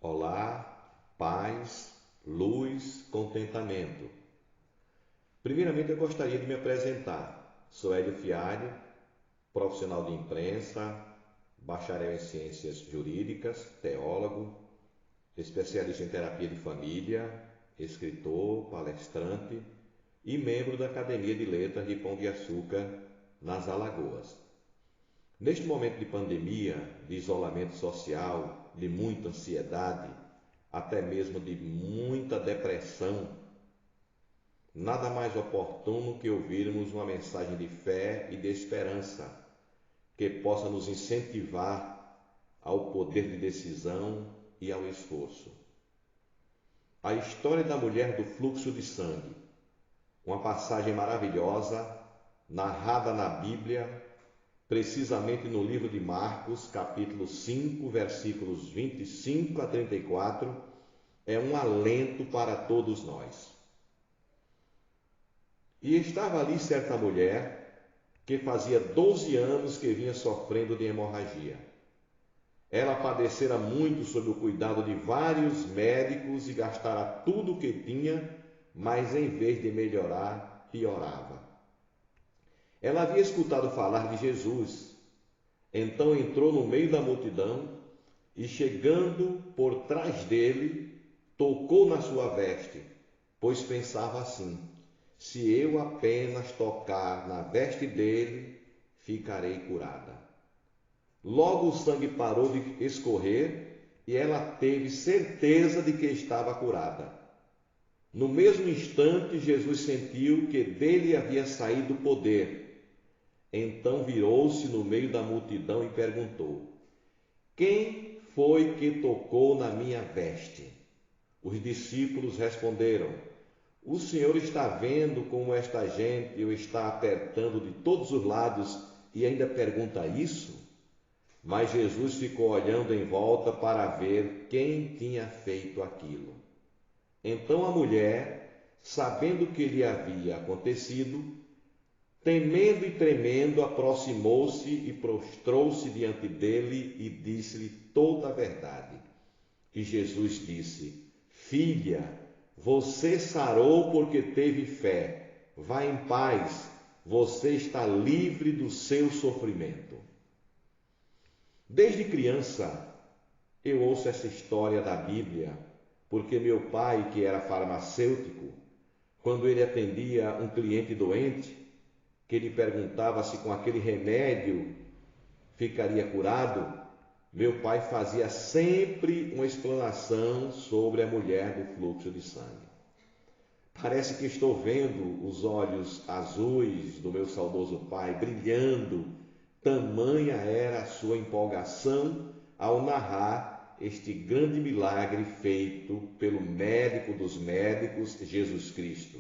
Olá, paz, luz, contentamento. Primeiramente, eu gostaria de me apresentar. Sou Hélio Fialho, profissional de imprensa, bacharel em ciências jurídicas, teólogo, especialista em terapia de família, escritor, palestrante e membro da Academia de Letras de Pão de Açúcar, nas Alagoas. Neste momento de pandemia, de isolamento social, de muita ansiedade, até mesmo de muita depressão, nada mais oportuno que ouvirmos uma mensagem de fé e de esperança que possa nos incentivar ao poder de decisão e ao esforço. A história da mulher do fluxo de sangue, uma passagem maravilhosa, narrada na Bíblia, precisamente no livro de Marcos, capítulo 5, versículos 25 a 34, é um alento para todos nós. E estava ali certa mulher que fazia 12 anos que vinha sofrendo de hemorragia. Ela padecera muito sob o cuidado de vários médicos e gastara tudo o que tinha, mas em vez de melhorar, piorava. Ela havia escutado falar de Jesus, então entrou no meio da multidão e, chegando por trás dele, tocou na sua veste, pois pensava assim: se eu apenas tocar na veste dele, ficarei curada. Logo o sangue parou de escorrer e ela teve certeza de que estava curada. No mesmo instante, Jesus sentiu que dele havia saído o poder. Então virou-se no meio da multidão e perguntou: quem foi que tocou na minha veste? Os discípulos responderam: o Senhor está vendo como esta gente o está apertando de todos os lados e ainda pergunta isso? Mas Jesus ficou olhando em volta para ver quem tinha feito aquilo. Então a mulher, sabendo o que lhe havia acontecido, temendo e tremendo, aproximou-se e prostrou-se diante dele e disse-lhe toda a verdade. E Jesus disse: filha, você sarou porque teve fé. Vá em paz, você está livre do seu sofrimento. Desde criança, eu ouço essa história da Bíblia, porque meu pai, que era farmacêutico, quando ele atendia um cliente doente, que ele perguntava se com aquele remédio ficaria curado, meu pai fazia sempre uma explanação sobre a mulher do fluxo de sangue. Parece que estou vendo os olhos azuis do meu saudoso pai brilhando, tamanha era a sua empolgação ao narrar este grande milagre feito pelo médico dos médicos, Jesus Cristo.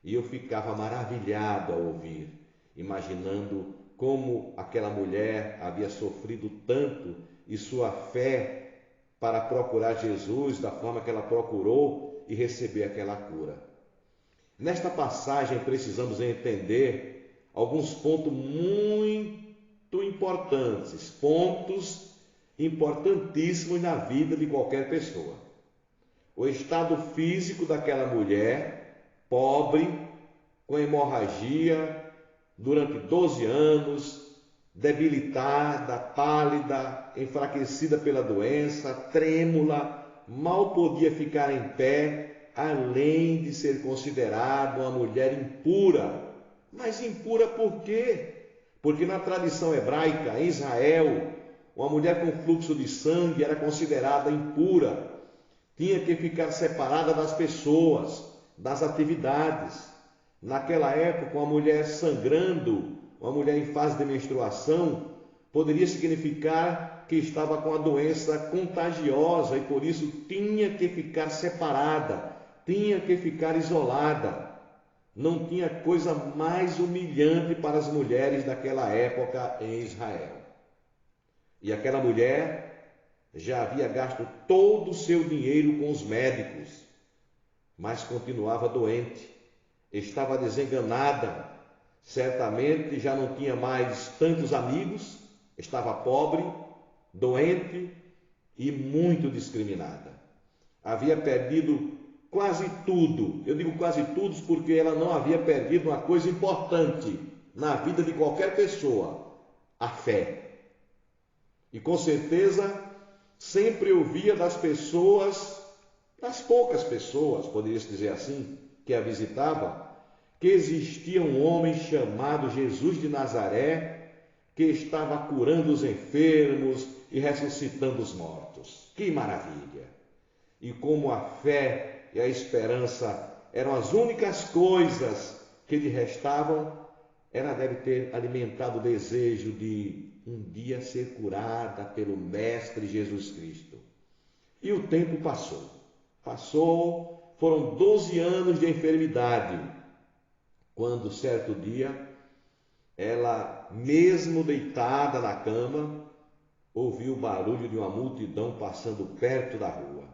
E eu ficava maravilhado ao ouvir, imaginando como aquela mulher havia sofrido tanto e sua fé para procurar Jesus da forma que ela procurou e receber aquela cura. Nesta passagem precisamos entender alguns pontos importantíssimos na vida de qualquer pessoa. O estado físico daquela mulher, pobre, com hemorragia, durante 12 anos, debilitada, pálida, enfraquecida pela doença, trêmula, mal podia ficar em pé, além de ser considerada uma mulher impura. Mas impura por quê? Porque na tradição hebraica, em Israel, uma mulher com fluxo de sangue era considerada impura. Tinha que ficar separada das pessoas, das atividades. Naquela época, uma mulher sangrando, uma mulher em fase de menstruação, poderia significar que estava com a doença contagiosa e por isso tinha que ficar separada, tinha que ficar isolada. Não tinha coisa mais humilhante para as mulheres daquela época em Israel. E aquela mulher já havia gasto todo o seu dinheiro com os médicos, mas continuava doente. Estava desenganada, certamente já não tinha mais tantos amigos, estava pobre, doente e muito discriminada. Havia perdido quase tudo. Eu digo quase tudo porque ela não havia perdido uma coisa importante na vida de qualquer pessoa: a fé. E com certeza sempre ouvia das pessoas, das poucas pessoas, poderia-se dizer assim, que a visitavam, que existia um homem chamado Jesus de Nazaré, que estava curando os enfermos e ressuscitando os mortos. Que maravilha! E como a fé e a esperança eram as únicas coisas que lhe restavam, ela deve ter alimentado o desejo de um dia ser curada pelo Mestre Jesus Cristo. E o tempo passou. Foram 12 anos de enfermidade, quando certo dia, ela, mesmo deitada na cama, ouviu o barulho de uma multidão passando perto da rua.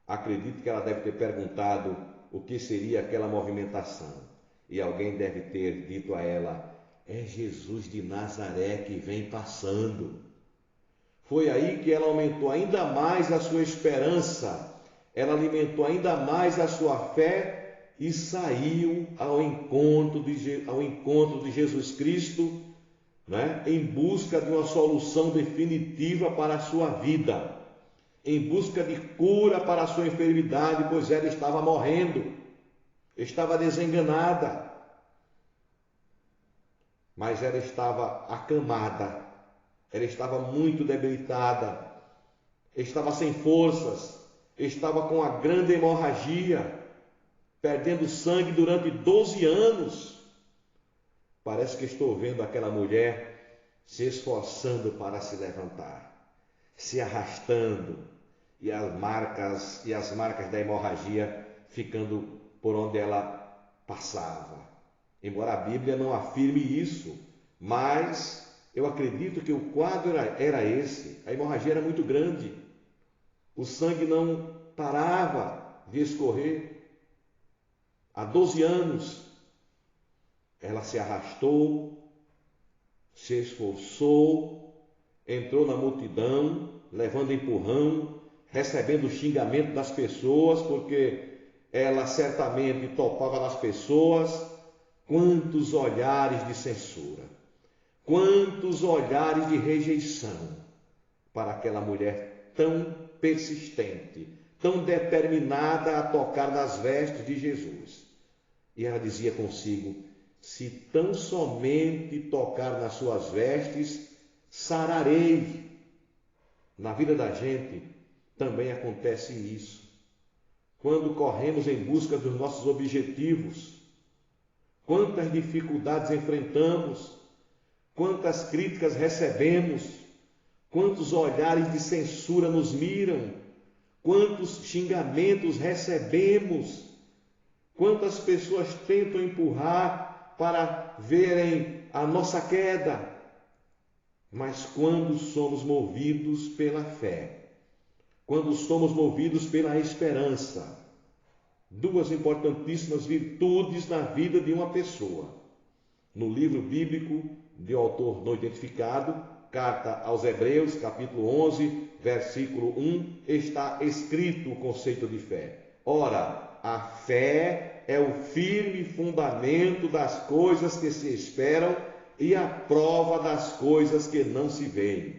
Acredito que ela deve ter perguntado o que seria aquela movimentação. E alguém deve ter dito a ela: é Jesus de Nazaré que vem passando. Foi aí que ela aumentou ainda mais a sua esperança, ela alimentou ainda mais a sua fé e saiu ao encontro de Jesus Cristo, né? Em busca de uma solução definitiva para a sua vida, em busca de cura para a sua enfermidade, pois ela estava morrendo, estava desenganada, mas ela estava acamada, ela estava muito debilitada, estava sem forças, estava com uma grande hemorragia, perdendo sangue durante 12 anos. Parece que estou vendo aquela mulher se esforçando para se levantar, se arrastando, e as marcas da hemorragia ficando por onde ela passava. Embora a Bíblia não afirme isso, mas eu acredito que o quadro era esse. A hemorragia era muito grande, o sangue não parava de escorrer. Há 12 anos, ela se arrastou, se esforçou, entrou na multidão, levando empurrão, recebendo o xingamento das pessoas, porque ela certamente topava nas pessoas. Quantos olhares de censura, quantos olhares de rejeição para aquela mulher tão persistente, tão determinada a tocar nas vestes de Jesus. E ela dizia consigo: se tão somente tocar nas suas vestes, sararei. Na vida da gente também acontece isso. Quando corremos em busca dos nossos objetivos, quantas dificuldades enfrentamos, quantas críticas recebemos, quantos olhares de censura nos miram, quantos xingamentos recebemos, quantas pessoas tentam empurrar para verem a nossa queda. Mas quando somos movidos pela fé, quando somos movidos pela esperança, duas importantíssimas virtudes na vida de uma pessoa. No livro bíblico de autor não identificado, Carta aos Hebreus, capítulo 11, versículo 1, está escrito o conceito de fé. Ora, a fé é o firme fundamento das coisas que se esperam e a prova das coisas que não se veem.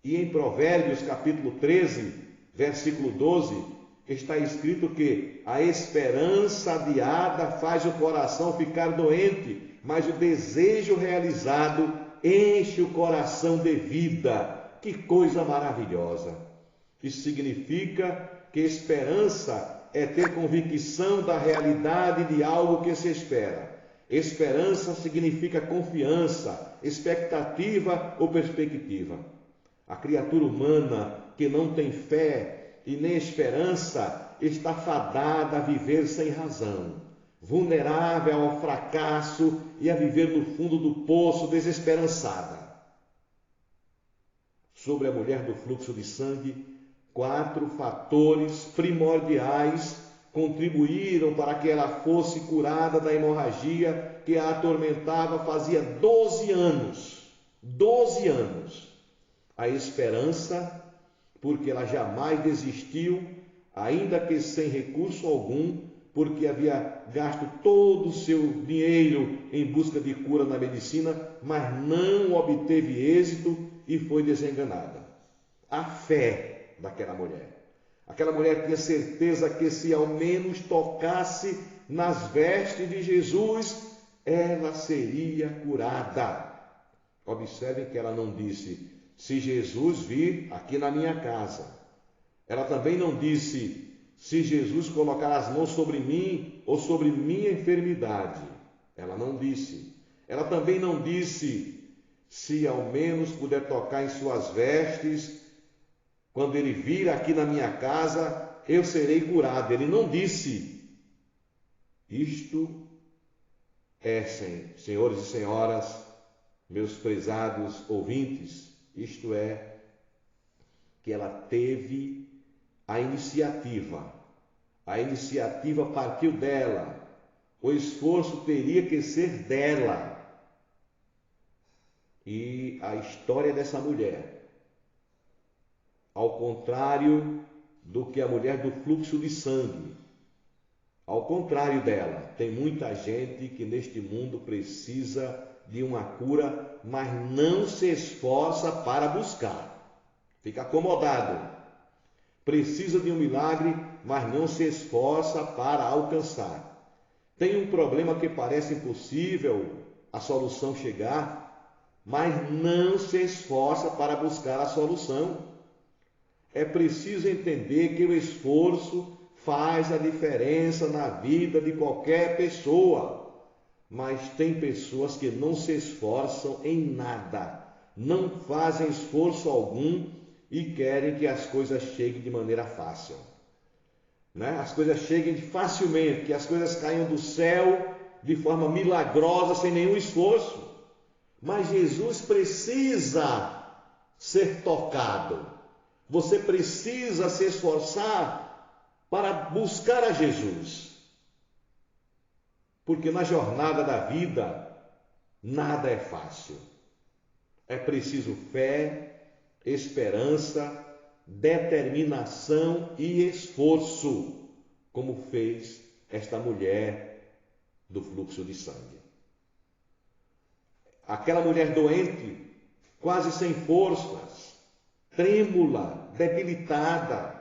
E em Provérbios, capítulo 13, versículo 12, está escrito que a esperança adiada faz o coração ficar doente, mas o desejo realizado enche o coração de vida. Que coisa maravilhosa! Isso significa que esperança é ter convicção da realidade de algo que se espera. Esperança significa confiança, expectativa ou perspectiva. A criatura humana que não tem fé e nem esperança está fadada a viver sem razão, vulnerável ao fracasso e a viver no fundo do poço, desesperançada. Sobre a mulher do fluxo de sangue, 4 fatores primordiais contribuíram para que ela fosse curada da hemorragia que a atormentava fazia 12 anos. 12 anos. a esperança, porque ela jamais desistiu, ainda que sem recurso algum, porque havia gasto todo o seu dinheiro em busca de cura na medicina, mas não obteve êxito e foi desenganada. A fé daquela mulher. Aquela mulher tinha certeza que se ao menos tocasse nas vestes de Jesus, ela seria curada. Observem que ela não disse, se Jesus vir aqui na minha casa. Ela também não disse, se Jesus colocar as mãos sobre mim ou sobre minha enfermidade. Ela não disse. Ela também não disse, se ao menos puder tocar em suas vestes, quando ele vir aqui na minha casa, eu serei curado. Ele não disse. Isto é, senhores e senhoras, meus prezados ouvintes, isto é, que ela teve a iniciativa. A iniciativa partiu dela. O esforço teria que ser dela. E a história dessa mulher, ao contrário do que a mulher do fluxo de sangue, ao contrário dela, tem muita gente que neste mundo precisa de uma cura, mas não se esforça para buscar. Fica acomodado. Precisa de um milagre, mas não se esforça para alcançar. Tem um problema que parece impossível a solução chegar, mas não se esforça para buscar a solução. É preciso entender que o esforço faz a diferença na vida de qualquer pessoa. Mas tem pessoas que não se esforçam em nada, não fazem esforço algum e querem que as coisas cheguem de maneira fácil. As coisas cheguem facilmente, que as coisas caiam do céu de forma milagrosa, sem nenhum esforço. Mas Jesus precisa ser tocado. Você precisa se esforçar para buscar a Jesus. Porque na jornada da vida, nada é fácil. É preciso fé, esperança, determinação e esforço, como fez esta mulher do fluxo de sangue. Aquela mulher doente, quase sem forças, trêmula, debilitada,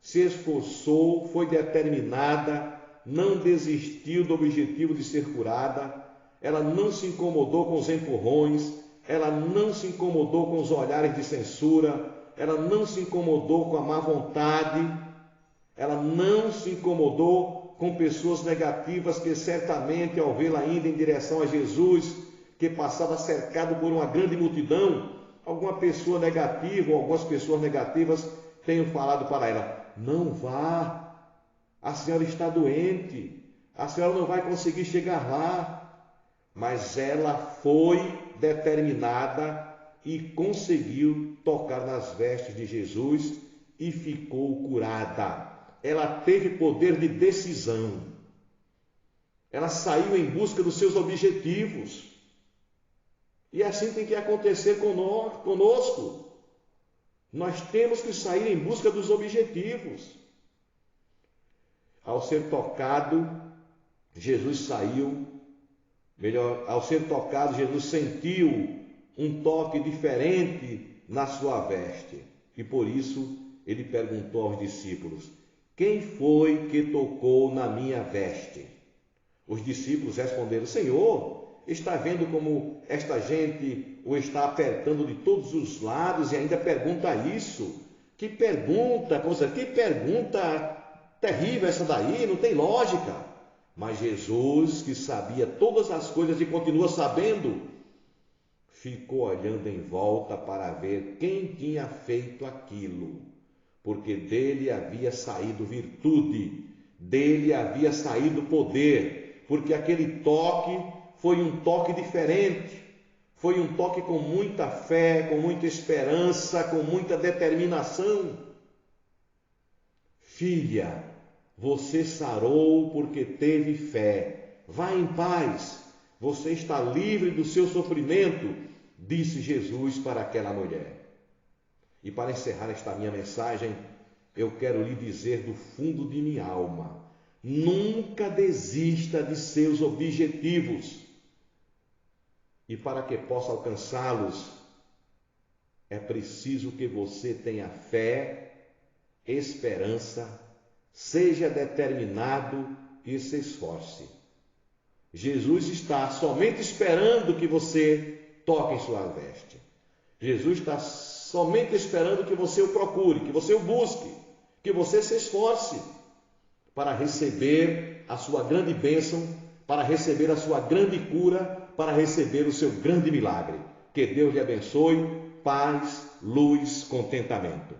se esforçou, foi determinada, não desistiu do objetivo de ser curada, ela não se incomodou com os empurrões, ela não se incomodou com os olhares de censura, ela não se incomodou com a má vontade, ela não se incomodou com pessoas negativas que certamente, ao vê-la indo em direção a Jesus, que passava cercado por uma grande multidão, alguma pessoa negativa ou algumas pessoas negativas tenham falado para ela, não vá, a senhora está doente, a senhora não vai conseguir chegar lá. Mas ela foi determinada e conseguiu tocar nas vestes de Jesus e ficou curada. Ela teve poder de decisão. Ela saiu em busca dos seus objetivos. E assim tem que acontecer conosco. Nós temos que sair em busca dos objetivos. Ao ser tocado, Jesus saiu. Ao ser tocado, Jesus sentiu um toque diferente na sua veste. E por isso ele perguntou aos discípulos, quem foi que tocou na minha veste? Os discípulos responderam, Senhor, está vendo como esta gente o está apertando de todos os lados e ainda pergunta isso? Que pergunta terrível essa daí, não tem lógica. Mas Jesus, que sabia todas as coisas e continua sabendo, ficou olhando em volta para ver quem tinha feito aquilo, porque dele havia saído virtude, dele havia saído poder, porque aquele toque foi um toque diferente, foi um toque com muita fé, com muita esperança, com muita determinação. Filha, você sarou porque teve fé. Vá em paz. Você está livre do seu sofrimento, disse Jesus para aquela mulher. E para encerrar esta minha mensagem, eu quero lhe dizer do fundo de minha alma: nunca desista de seus objetivos. E para que possa alcançá-los, é preciso que você tenha fé, esperança, seja determinado e se esforce. Jesus está somente esperando que você toque em sua veste. Jesus está somente esperando que você o procure, que você o busque, que você se esforce para receber a sua grande bênção, para receber a sua grande cura, para receber o seu grande milagre. Que Deus lhe abençoe, paz, luz, contentamento.